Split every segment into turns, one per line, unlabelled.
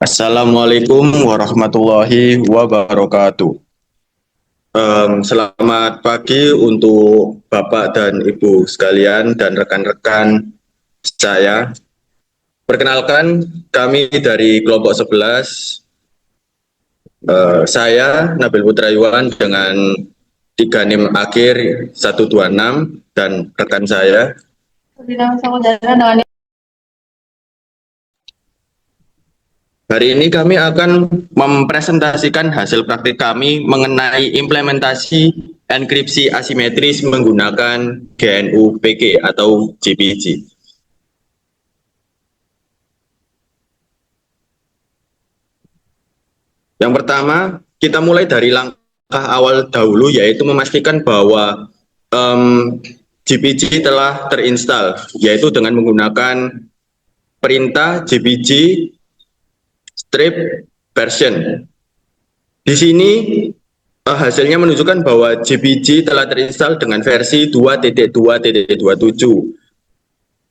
Assalamualaikum warahmatullahi wabarakatuh. Selamat pagi untuk Bapak dan Ibu sekalian dan rekan-rekan saya. Perkenalkan, kami dari kelompok 11. Saya Nabil Putra Iwan dengan 3 NIM akhir 126 dan rekan saya. Hari ini kami akan mempresentasikan hasil praktik kami mengenai implementasi enkripsi asimetris menggunakan GNU PG atau GPG. Yang pertama, kita mulai dari langkah awal dahulu, yaitu memastikan bahwa GPG telah terinstall, yaitu dengan menggunakan perintah GPG strip version. Di sini hasilnya menunjukkan bahwa GPG telah terinstall dengan versi 2.2.27.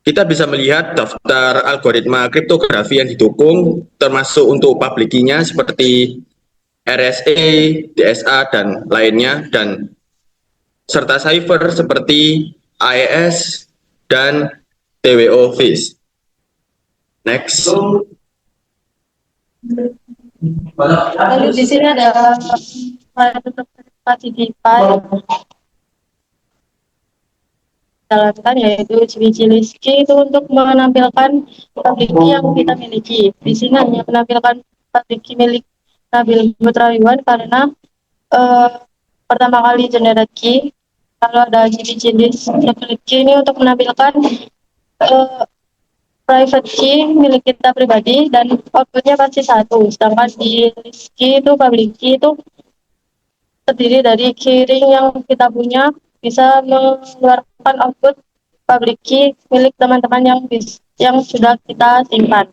Kita bisa melihat daftar algoritma kriptografi yang didukung, termasuk untuk public key-nya seperti RSA, DSA, dan lainnya, dan serta cipher seperti AES dan TWO Fish. Next.
Lalu di sini ada file jalankan, yaitu GPG itu untuk menampilkan public key yang kita miliki. Di sini hanya menampilkan public key milik Nabil Putra Iwan karena pertama kali generate key. Kalau ada GPG list public key ini untuk menampilkan private key milik kita pribadi dan outputnya pasti satu. Sedangkan di list key itu public key itu terdiri dari keyring yang kita punya, bisa mengeluarkan output public key milik teman-teman yang sudah kita simpan.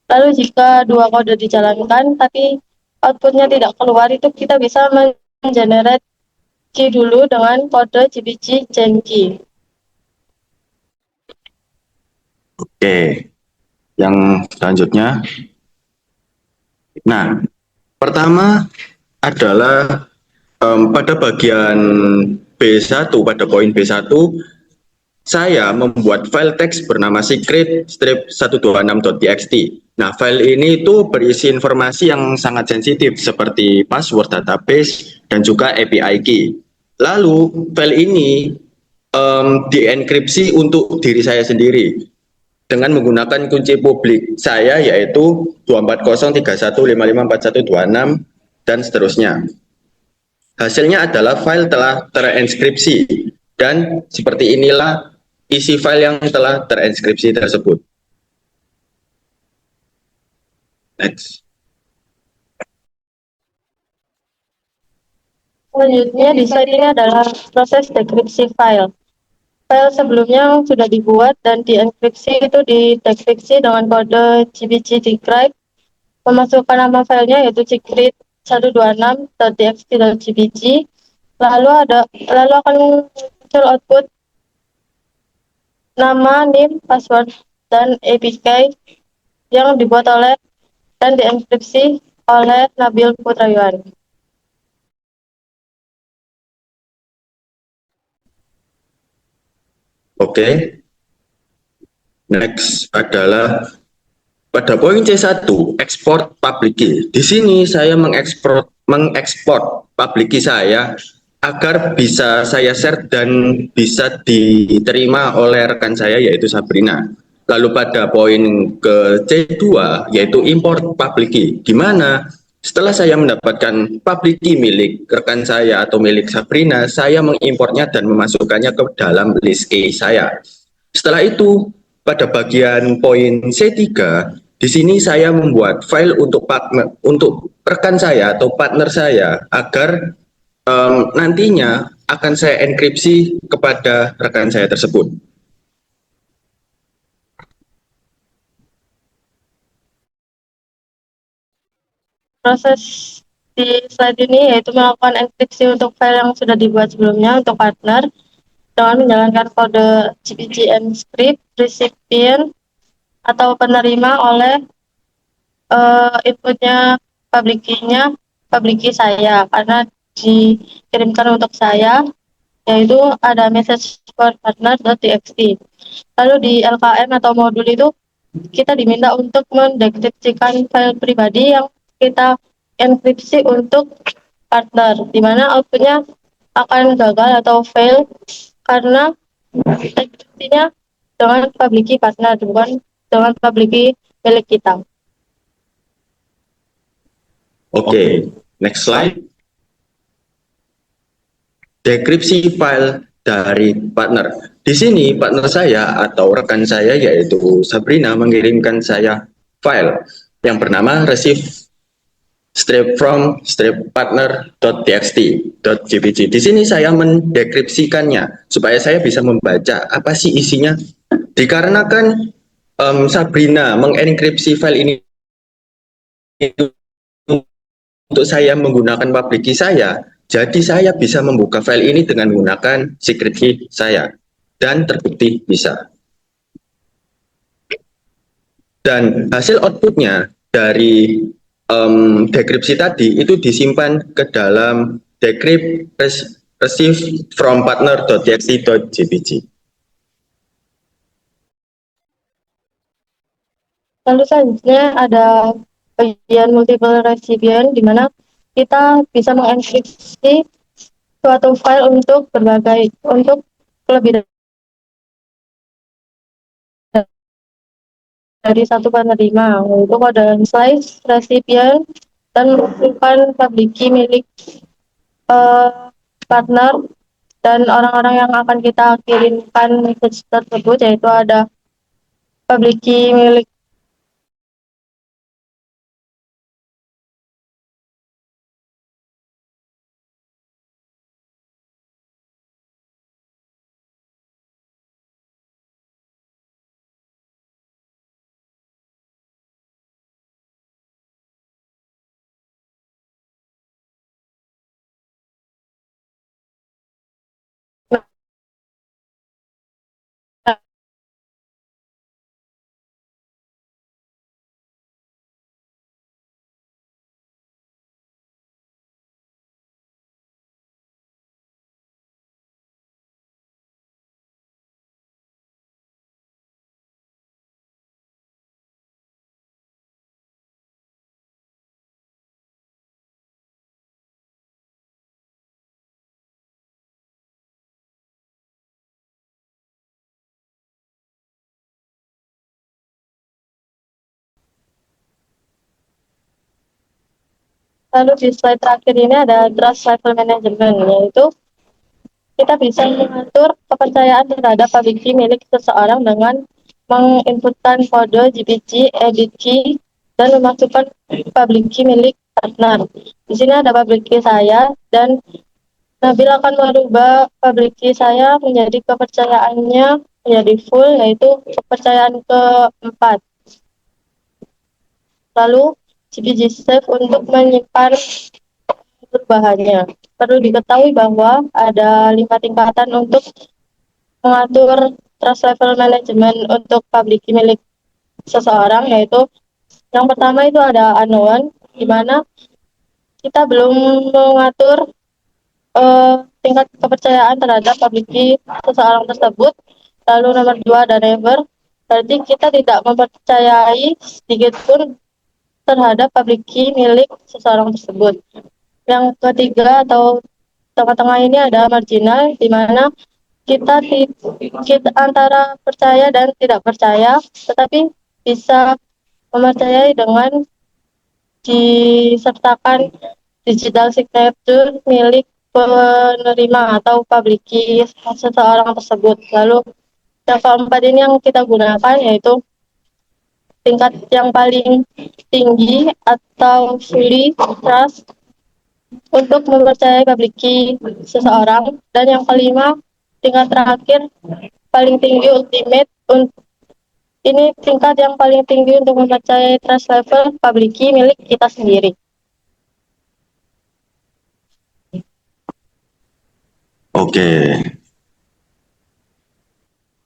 Lalu jika dua kode dijalankan tapi outputnya tidak keluar, itu kita bisa mengenerate key dulu dengan kode GPG change key.
Oke, yang selanjutnya. Nah, pertama adalah pada bagian B1, pada poin B1, saya membuat file teks bernama secret strip 126.txt. Nah, file ini itu berisi informasi yang sangat sensitif seperti password database dan juga API key. Lalu, file ini dienkripsi untuk diri saya sendiri dengan menggunakan kunci publik saya, yaitu 24031554126 dan seterusnya. Hasilnya adalah file telah terinskripsi, dan seperti inilah isi file yang telah terinskripsi tersebut. Next.
Selanjutnya di slide ini adalah proses dekripsi file. File sebelumnya sudah dibuat dan dienkripsi itu didekripsi dengan kode GPG decrypt. Memasukkan nama filenya yaitu secret 126.txt.gbg. Lalu akan muncul output nama, NIM, password, dan APK yang dibuat oleh dan dienkripsi oleh Nabil Putra Iwan.
Oke. Next adalah pada poin C1, ekspor public key. Di sini saya mengekspor public key saya agar bisa saya share dan bisa diterima oleh rekan saya, yaitu Sabrina. Lalu pada poin ke C2, yaitu import public key, di mana setelah saya mendapatkan public key milik rekan saya atau milik Sabrina, saya mengimportnya dan memasukkannya ke dalam list key saya. Setelah itu, pada bagian poin C3, di sini saya membuat file untuk rekan saya atau partner saya agar nantinya akan saya enkripsi kepada rekan saya tersebut.
Proses di slide ini yaitu melakukan enkripsi untuk file yang sudah dibuat sebelumnya untuk partner dengan menjalankan kode GPG encrypt recipient atau penerima oleh inputnya public key-nya public key saya karena dikirimkan untuk saya, yaitu ada message for partner.txt. Lalu di LKM atau modul itu kita diminta untuk mendekripsikan file pribadi yang kita enkripsi untuk partner, di mana outputnya akan gagal atau fail karena enkripsinya dengan public key partner, bukan dengan public key milik kita.
Oke, next slide. Dekripsi file dari partner. Di sini partner saya atau rekan saya yaitu Sabrina mengirimkan saya file yang bernama receive strip from strip partner.txt.jpg. Di sini saya mendekripsikannya supaya saya bisa membaca apa sih isinya. Dikarenakan Sabrina mengenkripsi file ini untuk saya menggunakan public key saya, jadi saya bisa membuka file ini dengan menggunakan secret key saya dan terbukti bisa. Dan hasil outputnya dari dekripsi tadi itu disimpan ke dalam decrypt receive from partner.txt.jpg.
Lalu selanjutnya ada bagian multiple recipient, di mana kita bisa mengenkripsi suatu file untuk lebih dari satu penerima, yaitu kode slice recipient dan merupakan public key milik partner dan orang-orang yang akan kita kirimkan message tersebut, yaitu ada public key milik lalu di slide terakhir ini ada trust level management, yaitu kita bisa mengatur kepercayaan terhadap public key milik seseorang dengan menginputkan kode GPG, edit key, dan memasukkan public key milik partner. Di sini ada public key saya, dan Nabil akan merubah public key saya menjadi kepercayaannya menjadi full, yaitu kepercayaan keempat. Lalu GPG save untuk menyimpan perubahannya. Perlu diketahui bahwa ada 5 tingkatan untuk mengatur trust level management untuk public key milik seseorang, yaitu yang pertama itu ada unknown, di mana kita belum mengatur tingkat kepercayaan terhadap public key seseorang tersebut. Lalu nomor 2 ada never, berarti kita tidak mempercayai sedikit pun terhadap public key milik seseorang tersebut. Yang ketiga atau tengah-tengah ini ada marginal, di mana kita antara percaya dan tidak percaya, tetapi bisa mempercayai dengan disertakan digital signature milik penerima atau public key seseorang tersebut. Lalu yang keempat ini yang kita gunakan, yaitu tingkat yang paling tinggi atau fully trust untuk mempercayai public key seseorang. Dan yang kelima, tingkat terakhir paling tinggi ultimate, ini tingkat yang paling tinggi untuk mempercayai trust level public key milik kita sendiri.
Oke.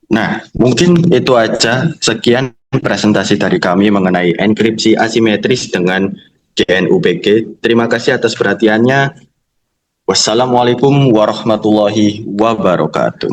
Nah, mungkin itu aja. Sekian presentasi dari kami mengenai enkripsi asimetris dengan JNUPG. Terima kasih atas perhatiannya. Wassalamualaikum warahmatullahi wabarakatuh.